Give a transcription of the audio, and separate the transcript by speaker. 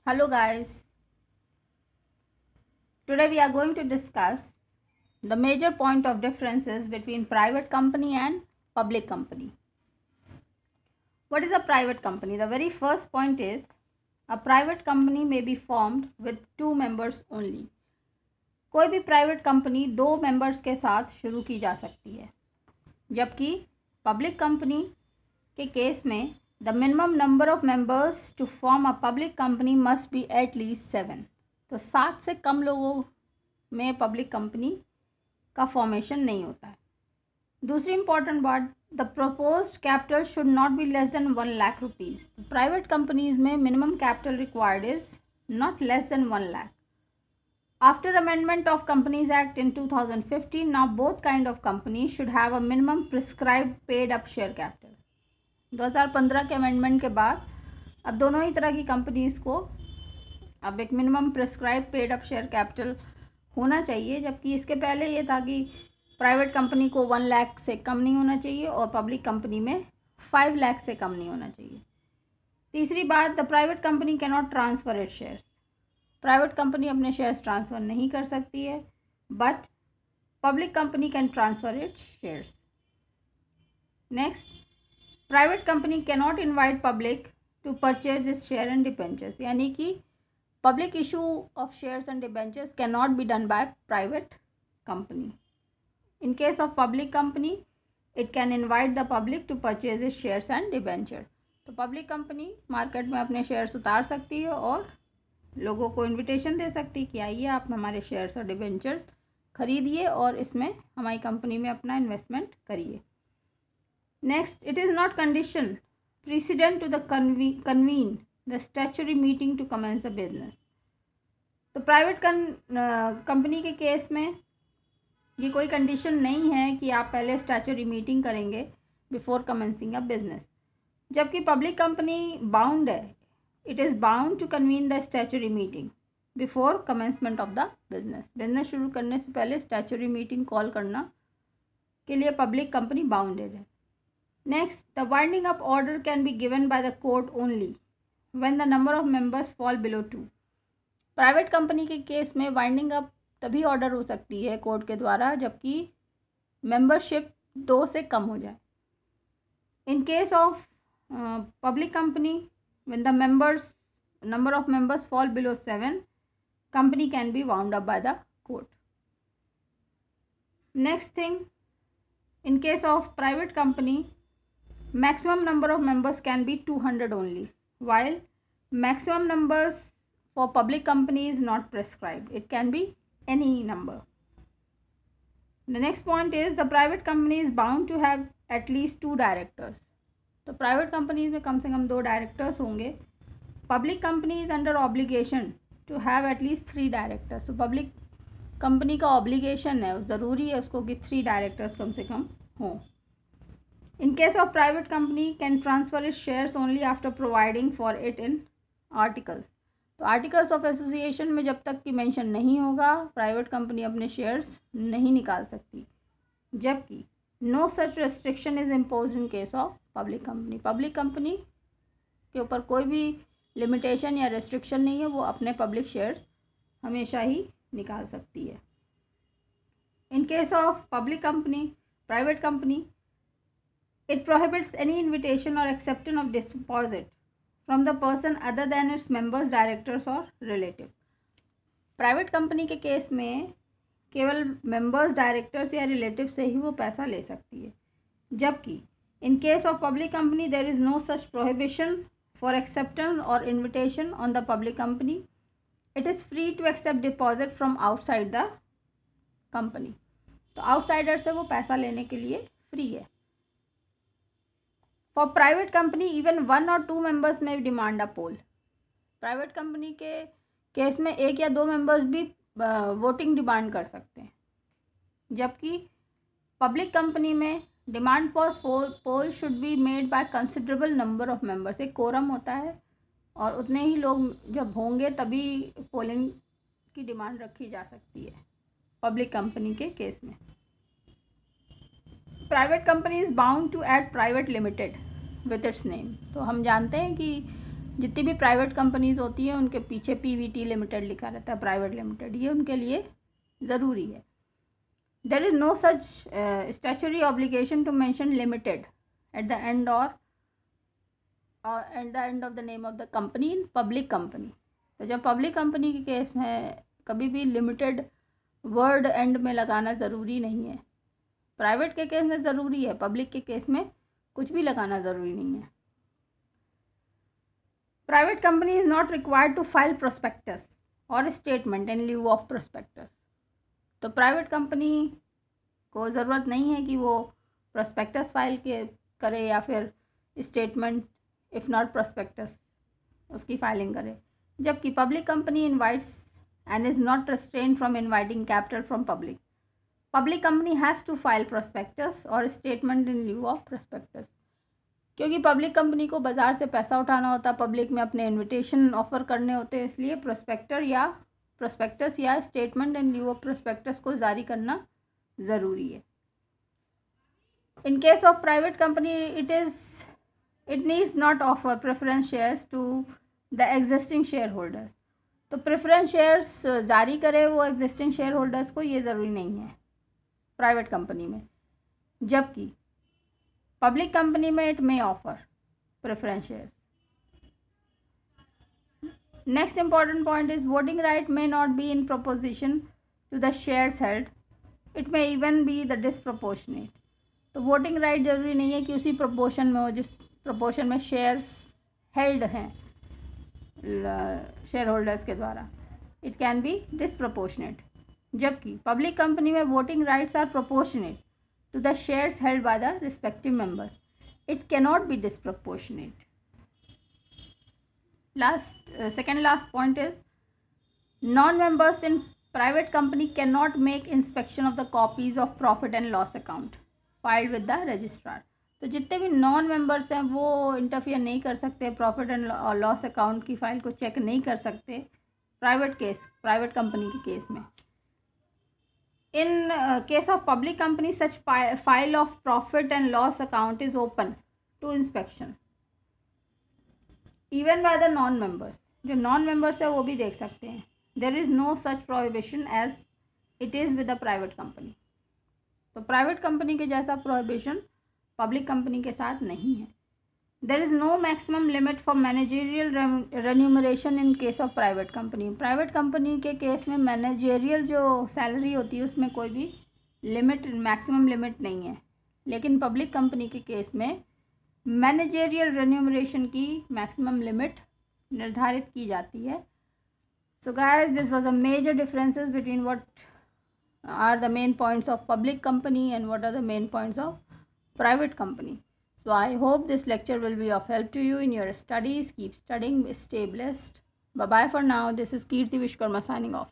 Speaker 1: Hello guys, today we are going to discuss the major point of differences between private company and public company. What is a private company? The very first point is a private company may be formed with two members only. कोई भी private company दो members के साथ शुरू की जा सकती है, जबकि पब्लिक कंपनी के केस में the minimum number of members to form a public company must be at least 7। तो 7 से कम लोगों में पब्लिक कंपनी का फॉर्मेशन नहीं होता है। दूसरी इंपॉर्टेंट बात, the proposed capital should not be less than 1 lakh rupees. Private companies में minimum capital required is not less than 1 lakh. After amendment of companies act in 2015, now both kind of company should have a minimum prescribed paid up share capital. 2015 के amendment के बाद अब दोनों ही तरह की companies को अब एक minimum prescribe paid up share capital होना चाहिए, जबकि इसके पहले ये था कि प्राइवेट कंपनी को 1 लाख से कम नहीं होना चाहिए और पब्लिक कंपनी में 5 लाख से कम नहीं होना चाहिए। तीसरी बात, the private company can not transfer it shares. Private company अपने शेयर्स ट्रांसफ़र नहीं कर सकती है, but public company can transfer it shares. Next, private company can not invite public to purchase its share and debentures, यानी कि public issue of shares and debentures cannot be done by private company. In case of public company, it can invite the public to purchase its shares and debenture. तो public company market में अपने shares उतार सकती है और लोगों को invitation दे सकती है कि आइए आप हमारे शेयर्स और डिबेंचर्स खरीदिए और इसमें हमारी कंपनी में अपना इन्वेस्टमेंट करिए। Next, it is not condition precedent to the convene the statutory meeting to commence the business. तो प्राइवेट कंपनी के केस में ये कोई कंडीशन नहीं है कि आप पहले स्टैच्यूटरी मीटिंग करेंगे बिफोर कमेंसिंग अ बिजनेस, जबकि पब्लिक कंपनी बाउंड है, it is bound to convene the statutory meeting before commencement of the business. Business शुरू करने से पहले स्टैच्यूटरी मीटिंग कॉल करना के लिए पब्लिक कंपनी बाउंडेड है। Next, the winding up order can be given by the court only when the number of members fall below 2। Private company के case में वाइंडिंग अप तभी ऑर्डर हो सकती है कोर्ट के द्वारा जबकि मेंबरशिप 2 से कम हो जाए। इन case of public company, when the number of members fall below 7, company can be wound up by the court. Next thing, in case of private company, maximum number of members can be 200 only, while maximum numbers for public company is not prescribed. It can be any number. The next point is the private company is bound to have at least 2 directors. तो private companies में कम से कम 2 directors होंगे। Public company is under obligation to have at least 3 directors. तो public company का obligation है, ज़रूरी है उसको कि 3 डायरेक्टर्स कम से कम हों। In case of private company can transfer its shares only after providing for it in articles. तो आर्टिकल्स ऑफ एसोसिएशन में जब तक कि मेंशन नहीं होगा प्राइवेट कंपनी अपने शेयर्स नहीं निकाल सकती, जबकि no such restriction is impose in case of public company. Public company के ऊपर कोई भी लिमिटेशन या रेस्ट्रिक्शन नहीं है, वो अपने पब्लिक शेयर्स हमेशा ही निकाल सकती है। In case of public company, private company, it prohibits any invitation or acceptance of deposit from the person other than its members, directors or relative. Private company के केस में केवल मेंबर्स, डायरेक्टर्स या relative से ही वो पैसा ले सकती है, जबकि in case of public company there is no such prohibition for acceptance और invitation on the public company. It is free to accept deposit from outside the company. तो आउटसाइडर से वो पैसा लेने के लिए फ्री है। For private company even 1 or 2 members में demand a poll. Private company के केस में 1 या 2 मेंबर्स भी वोटिंग डिमांड कर सकते हैं, जबकि पब्लिक कंपनी में demand for poll should be made by considerable number of members. एक कोरम होता है और उतने ही लोग जब होंगे तभी पोलिंग की डिमांड रखी जा सकती है पब्लिक कंपनी के केस में। Private company is bound to add private limited with its name. तो हम जानते हैं कि जितनी भी प्राइवेट कंपनीज़ होती हैं उनके पीछे PVT लिमिटेड लिखा रहता है, प्राइवेट लिमिटेड, ये उनके लिए ज़रूरी है. There is no such statutory obligation to mention limited at the end at the end of the name of the company in public company. तो जब पब्लिक कंपनी के केस में कभी भी लिमिटेड वर्ड एंड में लगाना ज़रूरी नहीं है. प्राइवेट के केस में ज़रूरी है, पब्लिक के केस में कुछ भी लगाना ज़रूरी नहीं है. Private company is not required to file prospectus और statement in lieu of prospectus. तो प्राइवेट कंपनी को ज़रूरत नहीं है कि वो प्रोस्पेक्टस फाइल करे या फिर स्टेटमेंट इफ़ नॉट प्रोस्पेक्टस उसकी फाइलिंग करे. जबकि public company invites and is not restrained from inviting capital from public. Public company has to file prospectus or statement in lieu of prospectus. क्योंकि public company को बाज़ार से पैसा उठाना होता है, पब्लिक में अपने इनविटेशन ऑफ़र करने होते हैं, इसलिए प्रोस्पेक्टस या statement in lieu of prospectus को जारी करना ज़रूरी है. In case of private company it needs not offer preference shares to the existing share holders. तो प्रेफरेंस शेयर्स जारी करे वो एग्जिस्टिंग शेयर होल्डर्स को, ये ज़रूरी नहीं है प्राइवेट कंपनी में. जबकि पब्लिक कंपनी में it may offer preference shares. Next important point is voting right may not be in proposition to the shares held, it may even be the disproportionate. तो voting right ज़रूरी नहीं है कि उसी proportion में हो जिस प्रोपोर्शन में शेयर्स हेल्ड हैं शेयर होल्डर्स के द्वारा. It can be disproportionate. जबकि पब्लिक कंपनी में voting rights are proportionate to the shares held by the respective members. It can not be disproportionate. Second last point is non-members in private company cannot make inspection of the copies of profit and loss account filed with the registrar. तो जितने भी non members हैं वो interfere नहीं कर सकते, profit and loss account की file को चेक नहीं कर सकते प्राइवेट कंपनी के केस में. In case of public company such file of profit and loss account is open to inspection even by the non members. जो नॉन मेंबर्स है वो भी देख सकते हैं. There is no such prohibition as it is with the private company. तो private company के जैसा प्रोहिबिशन पब्लिक कंपनी के साथ नहीं है. There is no maximum limit for managerial remuneration in case of private company. Private company के case में managerial जो सैलरी होती है उसमें कोई भी मैक्सिमम लिमिट नहीं है. लेकिन पब्लिक कंपनी के केस में मैनेजेरियल रेन्यूमरेशन की मैक्सिमम लिमिट निर्धारित की जाती है. So guys, this was a major differences between what are the main points of public company and what are the main points of private company. So I hope this lecture will be of help to you in your studies. Keep studying, stay blessed. Bye bye for now. This is Kirti Vishwakarma signing off.